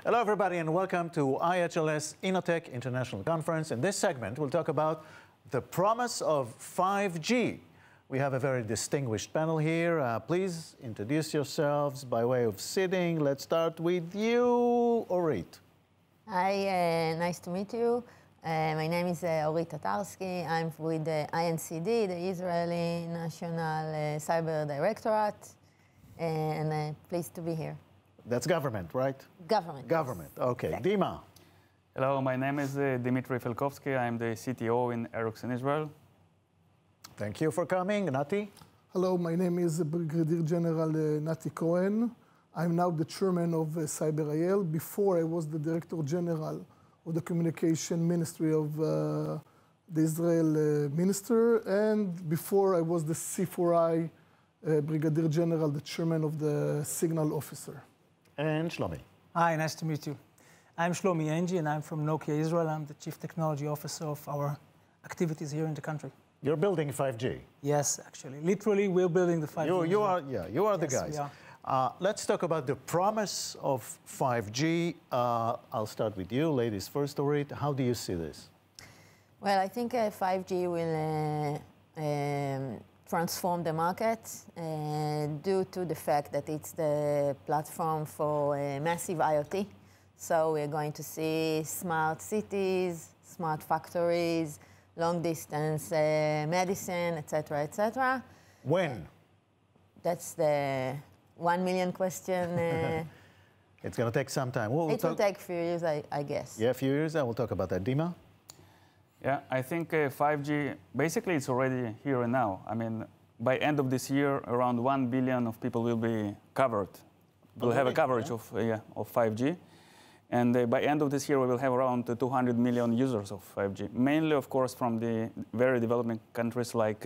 Hello, everybody, and welcome to iHLS Innotech International Conference. In this segment, we'll talk about the promise of 5G. We have a very distinguished panel here. Please introduce yourselves by way of sitting. Let's start with you, Orit. Hi, nice to meet you. My name is Orit Tatarsky. I'm with the INCD, the Israeli National Cyber Directorate, and pleased to be here. That's government, right? Government. Government, yes. okay. Exactly. Dima. Hello, my name is Dmitry Filkovsky. I'm the CTO in Ericsson, Israel. Thank you for coming. Nati? Hello, my name is Brigadier General Nati Cohen. I'm now the chairman of CyberIL. Before, I was the Director General of the Communication Ministry of the Israel Minister. And before, I was the C4I Brigadier General, the chairman of the Signal Officer. And Shlomi. Hi, nice to meet you. I'm Shlomi Angi, and I'm from Nokia, Israel. I'm the Chief Technology Officer of our activities here in the country. You're building 5G. Yes, actually. Literally, we're building the 5G. You are the yes, guys. We are. Let's talk about the promise of 5G. I'll start with you, ladies first, Orit. How do you see this? Well, I think 5G will transform the market due to the fact that it's the platform for massive IoT. So we're going to see smart cities, smart factories, long-distance medicine, etc., etc. When? That's the 1 million question. It's going to take some time. It will take a few years, I guess. Yeah, a few years, and we'll talk about that. Dima? Yeah, I think 5G, basically it's already here and now. I mean, by end of this year, around 1 billion of people will be covered. We'll have a coverage of 5G. And by end of this year, we will have around 200 million users of 5G. Mainly, of course, from the very developing countries like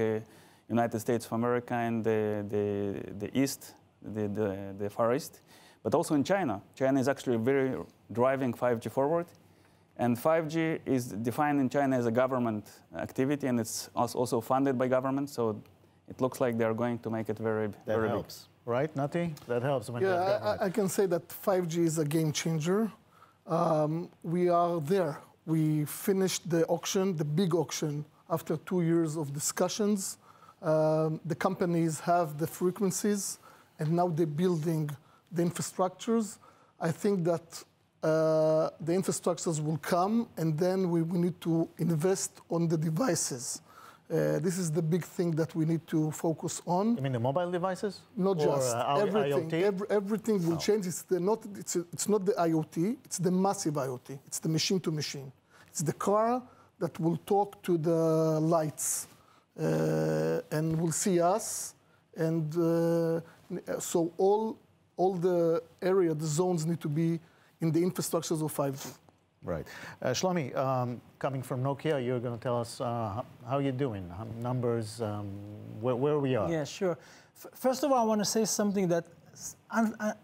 United States of America and the East, the Far East, but also in China. China is actually very driving 5G forward. And 5G is defined in China as a government activity, and it's also funded by government. So it looks like they're going to make it very big. That helps, right, Nati? That helps when I can say that 5G is a game changer. We are there. We finished the auction, the big auction, after 2 years of discussions. The companies have the frequencies, and now they're building the infrastructures. I think that the infrastructures will come, and then we need to invest on the devices. This is the big thing that we need to focus on. You mean the mobile devices? Not just everything. IoT? Everything will change. It's not the IoT. It's the massive IoT. It's the machine to machine. It's the car that will talk to the lights and will see us. And so all the area, the zones need to be in the infrastructures of 5G. Right. Shlomi, coming from Nokia, you're going to tell us how you're doing, numbers, where we are. Yeah, sure. First of all, I want to say something that,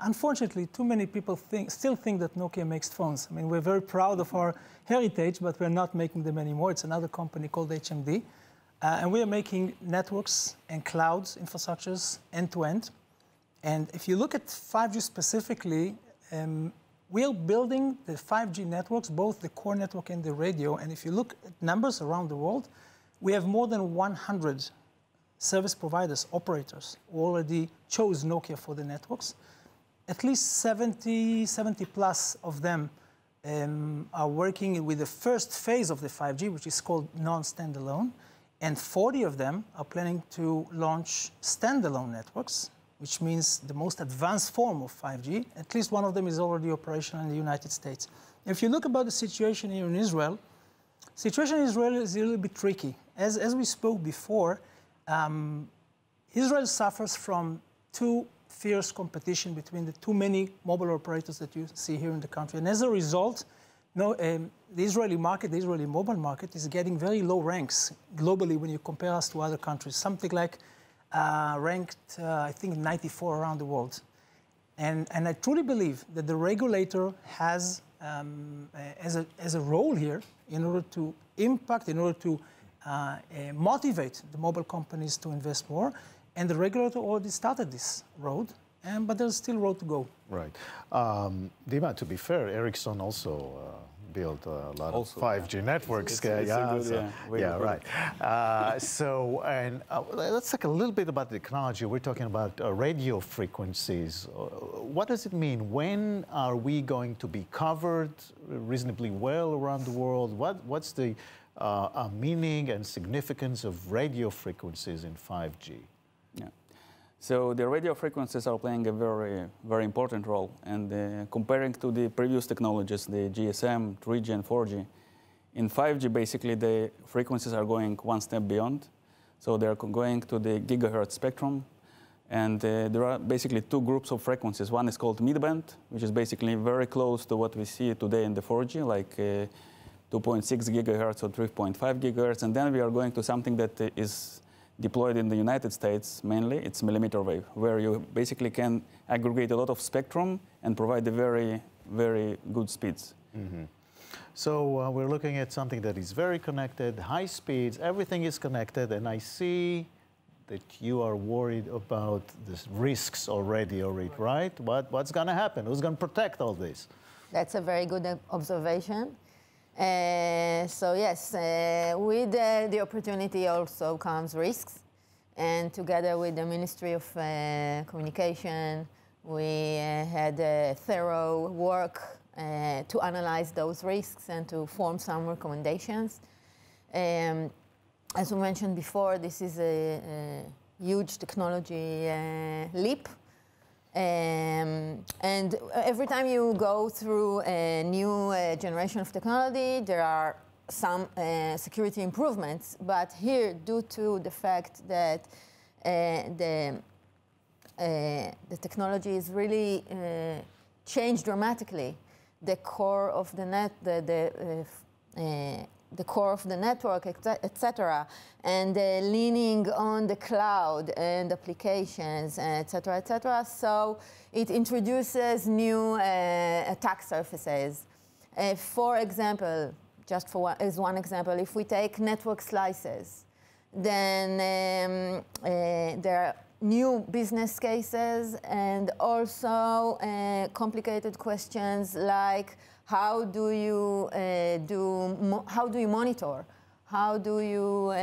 unfortunately, too many people still think that Nokia makes phones. I mean, we're very proud of our heritage, but we're not making them anymore. It's another company called HMD. And we are making networks and clouds infrastructures end-to-end. And if you look at 5G specifically, we are building the 5G networks, both the core network and the radio. And if you look at numbers around the world, we have more than 100 service providers, operators, who already chose Nokia for the networks. At least 70 plus of them are working with the first phase of the 5G, which is called non-standalone. And 40 of them are planning to launch standalone networks, which means the most advanced form of 5G. At least one of them is already operational in the United States. If you look about the situation here in Israel, situation in Israel is a little bit tricky. As we spoke before, Israel suffers from too fierce competition between the too many mobile operators that you see here in the country. And as a result, the Israeli market, the Israeli mobile market, is getting very low ranks globally when you compare us to other countries. Something like ranked, I think, 94 around the world. And I truly believe that the regulator has, as a role here, in order to impact, in order to motivate the mobile companies to invest more. And the regulator already started this road. but there's still road to go. Right. Dima, to be fair, Ericsson also built a lot of 5G networks. Right. Let's talk a little bit about the technology. We're talking about radio frequencies. What does it mean? When are we going to be covered reasonably well around the world? What's the meaning and significance of radio frequencies in 5G? Yeah. So the radio frequencies are playing a very, very important role. And comparing to the previous technologies, the GSM, 3G, and 4G, in 5G, basically, the frequencies are going one step beyond. So they're going to the gigahertz spectrum. And there are basically two groups of frequencies. One is called midband, which is basically very close to what we see today in the 4G, like 2.6 gigahertz or 3.5 gigahertz. And then we are going to something that is deployed in the United States mainly. It's millimeter wave, where you basically can aggregate a lot of spectrum and provide the very, very good speeds. Mm-hmm. So we're looking at something that is very connected, high speeds, everything is connected, and I see that you are worried about the risks already, Orit, right? What's going to happen? Who's going to protect all this? That's a very good observation. So yes, with the opportunity also comes risks. And together with the Ministry of Communication, we had a thorough work to analyze those risks and to form some recommendations. As we mentioned before, this is a huge technology leap. And every time you go through a new generation of technology, there are some security improvements. But here, due to the fact that the technology is really changed dramatically, the core of the the core of the network, etc., and leaning on the cloud and applications, etc., so it introduces new attack surfaces. For example, just as one example, if we take network slices, then there are new business cases and also complicated questions like how do you monitor? How do you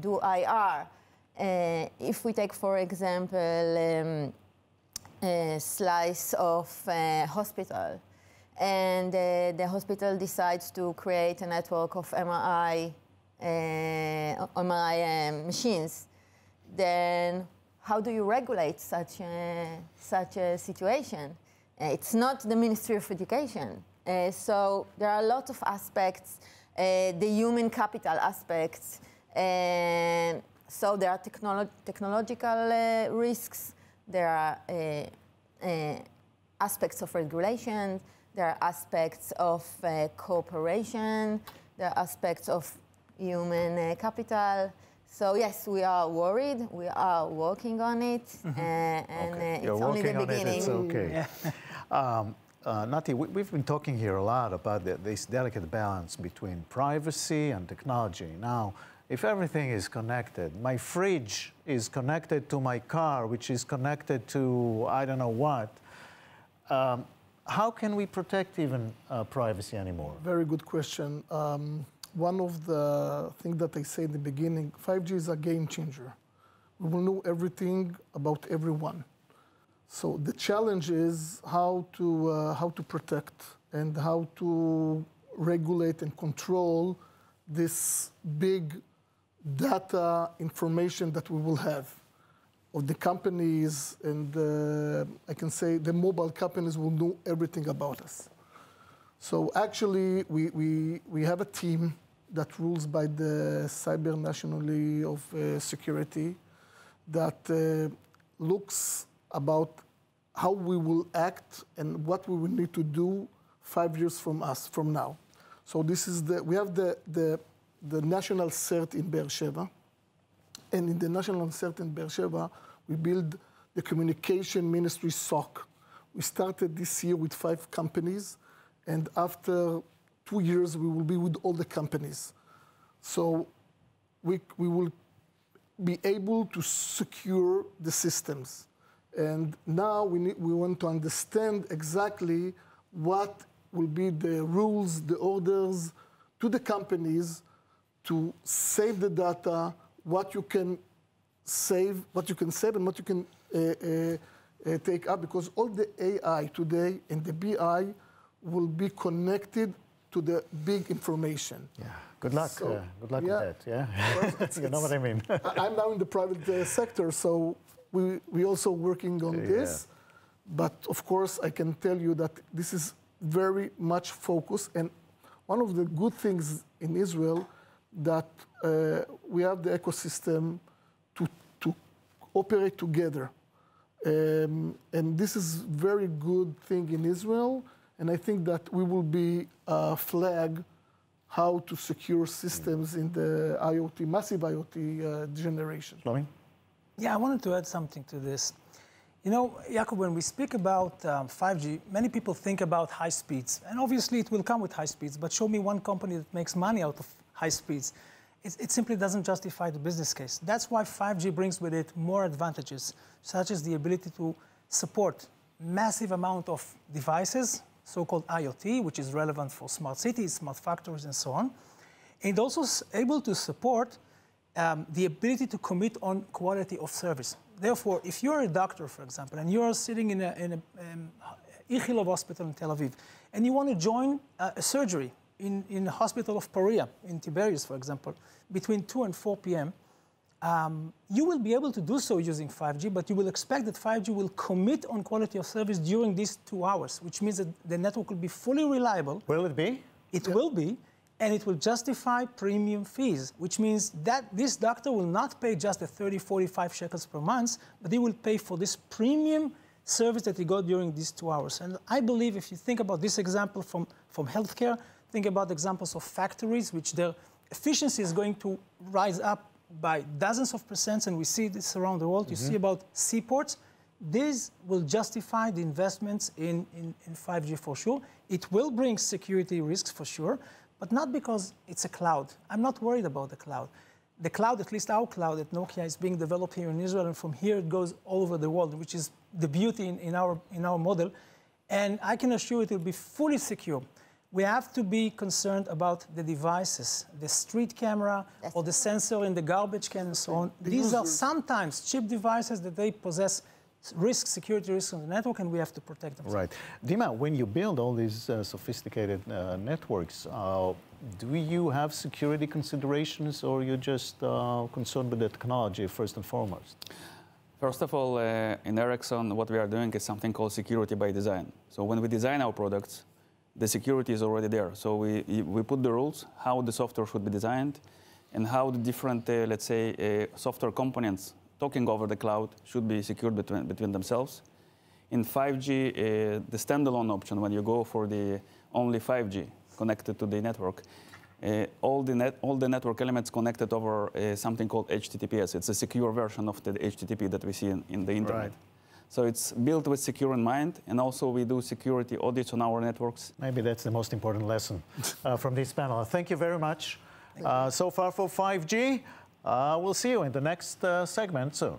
do IR? If we take, for example, a slice of a hospital, and the hospital decides to create a network of MRI machines, then how do you regulate such a situation? It's not the Ministry of Education. So there are a lot of aspects, the human capital aspects. So there are technological risks, there are aspects of regulation, there are aspects of cooperation, there are aspects of human capital. So yes, we are worried. We are working on it, and it's only the beginning. It's okay. Nati, we've been talking here a lot about this delicate balance between privacy and technology. Now, if everything is connected, my fridge is connected to my car, which is connected to I don't know what. How can we protect even privacy anymore? Very good question. One of the things that I said in the beginning, 5G is a game changer. We will know everything about everyone. So the challenge is how to protect and how to regulate and control this big data information that we will have of the companies, and I can say the mobile companies will know everything about us. So actually, we have a team that rules by the Cyber Nationally of Security that looks about how we will act and what we will need to do 5 years from now. So this is we have the national cert in Beersheba, and in the national cert in Beersheba, we build the communication ministry SOC. We started this year with 5 companies, and after 2 years, we will be with all the companies. So we will be able to secure the systems. And now we want to understand exactly what will be the rules, the orders to the companies to save the data, what you can save, and what you can take up, because all the AI today and the BI will be connected to the big information. Yeah. Good luck. So, good luck with that. Yeah. Well, You know what I mean. I'm now in the private sector, so we also working on this. But of course, I can tell you that this is very much focused. And one of the good things in Israel that we have the ecosystem to operate together. And this is very good thing in Israel. And I think that we will be a flag how to secure systems in the IoT, massive IoT generation. Shlomi? Yeah, I wanted to add something to this. You know, Yaakov, when we speak about 5G, many people think about high speeds. And obviously it will come with high speeds, but show me one company that makes money out of high speeds. It simply doesn't justify the business case. That's why 5G brings with it more advantages, such as the ability to support massive amount of devices, so-called IoT, which is relevant for smart cities, smart factories, and so on. And also able to support the ability to commit on quality of service. Therefore, if you're a doctor, for example, and you're sitting in a iHLS hospital in Tel Aviv, and you want to join a surgery in the hospital of Perea, in Tiberias, for example, between 2 and 4 p.m., you will be able to do so using 5G, but you will expect that 5G will commit on quality of service during these 2 hours, which means that the network will be fully reliable. Will it be? It will be, and it will justify premium fees, which means that this doctor will not pay just the 30, 45 shekels per month, but he will pay for this premium service that he got during these 2 hours. And I believe if you think about this example from healthcare, think about examples of factories, which their efficiency is going to rise up by dozens of percents, and we see this around the world. You see about seaports. This will justify the investments in 5G for sure. It will bring security risks for sure, but not because it's a cloud. I'm not worried about the cloud. The cloud, at least our cloud at Nokia, is being developed here in Israel, and from here it goes all over the world, which is the beauty in our model. And I can assure it will be fully secure. We have to be concerned about the devices, the street camera or the sensor in the garbage can and so on. These are sometimes cheap devices that they possess security risks on the network, and we have to protect them. Right. Dima, when you build all these sophisticated networks, do you have security considerations, or are you just concerned with the technology first and foremost? First of all, in Ericsson, what we are doing is something called security by design. So when we design our products, the security is already there. So we put the rules, how the software should be designed, and how the different, let's say, software components talking over the cloud should be secured between themselves. In 5G, the standalone option, when you go for the only 5G connected to the network, all the network elements connected over something called HTTPS. It's a secure version of the HTTP that we see in the internet. Right. So it's built with secure in mind, and also we do security audits on our networks. Maybe that's the most important lesson from this panel. Thank you very much. So far for 5G. We'll see you in the next segment soon.